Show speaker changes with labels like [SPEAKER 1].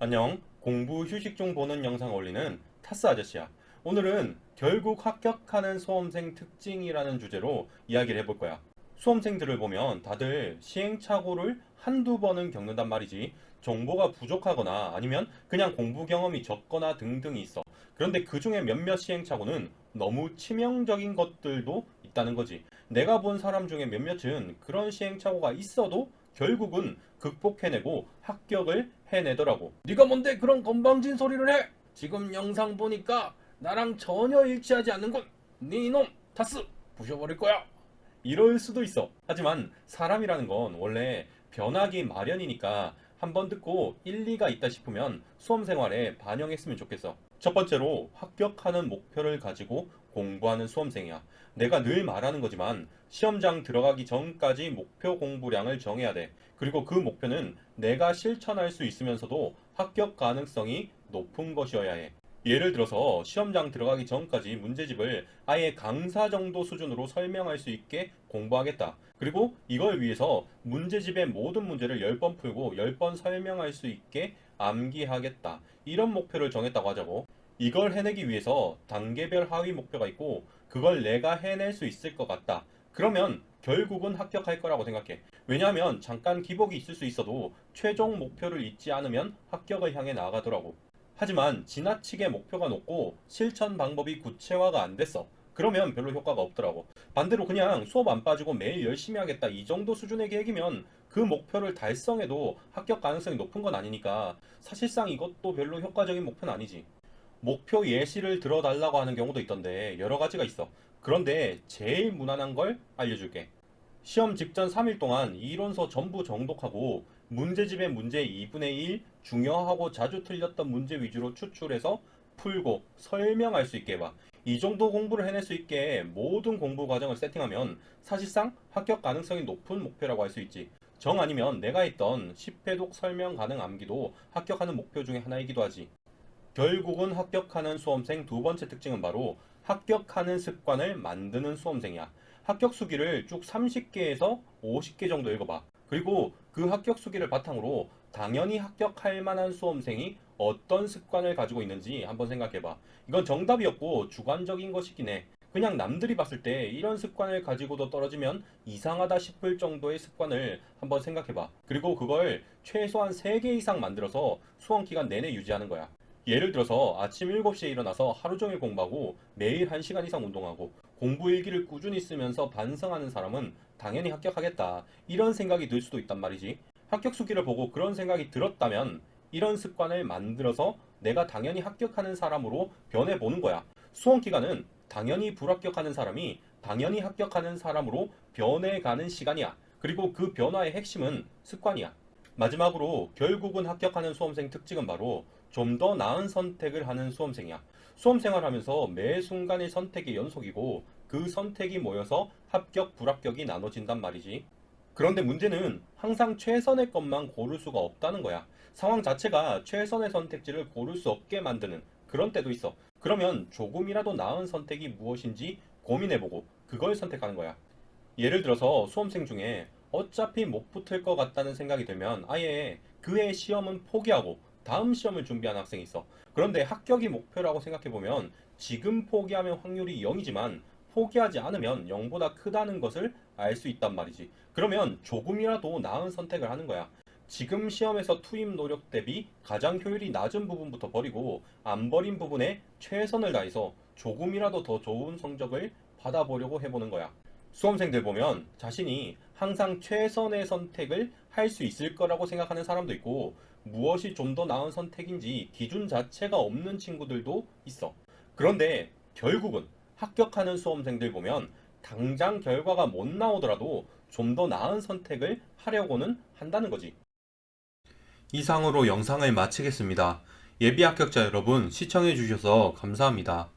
[SPEAKER 1] 안녕. 공부 휴식 중 보는 영상 올리는 타스 아저씨야. 오늘은 결국 합격하는 수험생 특징이라는 주제로 이야기를 해볼 거야. 수험생들을 보면 다들 시행착오를 한두 번은 겪는단 말이지. 정보가 부족하거나 아니면 그냥 공부 경험이 적거나 등등이 있어. 그런데 그 중에 몇몇 시행착오는 너무 치명적인 것들도 있다는 거지. 내가 본 사람 중에 몇몇은 그런 시행착오가 있어도 결국은 극복해내고 합격을 해내더라고. 네가 뭔데 그런 건방진 소리를 해? 지금 영상 보니까 나랑 전혀 일치하지 않는군. 네 이놈 타스 부셔버릴 거야. 이럴 수도 있어. 하지만 사람이라는 건 원래 변하기 마련이니까 한번 듣고 일리가 있다 싶으면 수험 생활에 반영했으면 좋겠어. 첫 번째로 합격하는 목표를 가지고 공부하는 수험생이야. 내가 늘 말하는 거지만 시험장 들어가기 전까지 목표 공부량을 정해야 돼. 그리고 그 목표는 내가 실천할 수 있으면서도 합격 가능성이 높은 것이어야 해. 예를 들어서 시험장 들어가기 전까지 문제집을 아예 강사 정도 수준으로 설명할 수 있게 공부하겠다. 그리고 이걸 위해서 문제집의 모든 문제를 10번 풀고 10번 설명할 수 있게 암기하겠다. 이런 목표를 정했다고 하자고. 이걸 해내기 위해서 단계별 하위 목표가 있고 그걸 내가 해낼 수 있을 것 같다. 그러면 결국은 합격할 거라고 생각해. 왜냐하면 잠깐 기복이 있을 수 있어도 최종 목표를 잊지 않으면 합격을 향해 나아가더라고. 하지만 지나치게 목표가 높고 실천 방법이 구체화가 안 됐어. 그러면 별로 효과가 없더라고. 반대로 그냥 수업 안 빠지고 매일 열심히 하겠다 이 정도 수준의 계획이면 그 목표를 달성해도 합격 가능성이 높은 건 아니니까 사실상 이것도 별로 효과적인 목표는 아니지. 목표 예시를 들어달라고 하는 경우도 있던데 여러 가지가 있어. 그런데 제일 무난한 걸 알려줄게. 시험 직전 3일 동안 이론서 전부 정독하고 문제집의 문제 2분의 1 중요하고 자주 틀렸던 문제 위주로 추출해서 풀고 설명할 수 있게 해봐. 이 정도 공부를 해낼 수 있게 모든 공부 과정을 세팅하면 사실상 합격 가능성이 높은 목표라고 할 수 있지. 정 아니면 내가 했던 10회독 설명 가능 암기도 합격하는 목표 중에 하나이기도 하지. 결국은 합격하는 수험생 두 번째 특징은 바로 합격하는 습관을 만드는 수험생이야. 합격 수기를 쭉 30개에서 50개 정도 읽어봐. 그리고 그 합격 수기를 바탕으로 당연히 합격할 만한 수험생이 어떤 습관을 가지고 있는지 한번 생각해봐. 이건 정답이 없고 주관적인 것이긴 해. 그냥 남들이 봤을 때 이런 습관을 가지고도 떨어지면 이상하다 싶을 정도의 습관을 한번 생각해봐. 그리고 그걸 최소한 3개 이상 만들어서 수험 기간 내내 유지하는 거야. 예를 들어서 아침 7시에 일어나서 하루 종일 공부하고 매일 1시간 이상 운동하고 공부 일기를 꾸준히 쓰면서 반성하는 사람은 당연히 합격하겠다. 이런 생각이 들 수도 있단 말이지. 합격 수기를 보고 그런 생각이 들었다면 이런 습관을 만들어서 내가 당연히 합격하는 사람으로 변해보는 거야. 수험 기간은 당연히 불합격하는 사람이 당연히 합격하는 사람으로 변해가는 시간이야. 그리고 그 변화의 핵심은 습관이야. 마지막으로 결국은 합격하는 수험생 특징은 바로 좀 더 나은 선택을 하는 수험생이야. 수험 생활하면서 매 순간의 선택의 연속이고 그 선택이 모여서 합격, 불합격이 나눠진단 말이지. 그런데 문제는 항상 최선의 것만 고를 수가 없다는 거야. 상황 자체가 최선의 선택지를 고를 수 없게 만드는 그런 때도 있어. 그러면 조금이라도 나은 선택이 무엇인지 고민해보고 그걸 선택하는 거야. 예를 들어서 수험생 중에 어차피 못 붙을 것 같다는 생각이 들면 아예 그해 시험은 포기하고 다음 시험을 준비하는 학생이 있어. 그런데 합격이 목표라고 생각해보면 지금 포기하면 확률이 0이지만 포기하지 않으면 0보다 크다는 것을 알 수 있단 말이지. 그러면 조금이라도 나은 선택을 하는 거야. 지금 시험에서 투입 노력 대비 가장 효율이 낮은 부분부터 버리고 안 버린 부분에 최선을 다해서 조금이라도 더 좋은 성적을 받아보려고 해보는 거야. 수험생들 보면 자신이 항상 최선의 선택을 할 수 있을 거라고 생각하는 사람도 있고 무엇이 좀 더 나은 선택인지 기준 자체가 없는 친구들도 있어. 그런데 결국은 합격하는 수험생들 보면 당장 결과가 못 나오더라도 좀 더 나은 선택을 하려고는 한다는 거지. 이상으로 영상을 마치겠습니다. 예비 합격자 여러분 시청해 주셔서 감사합니다.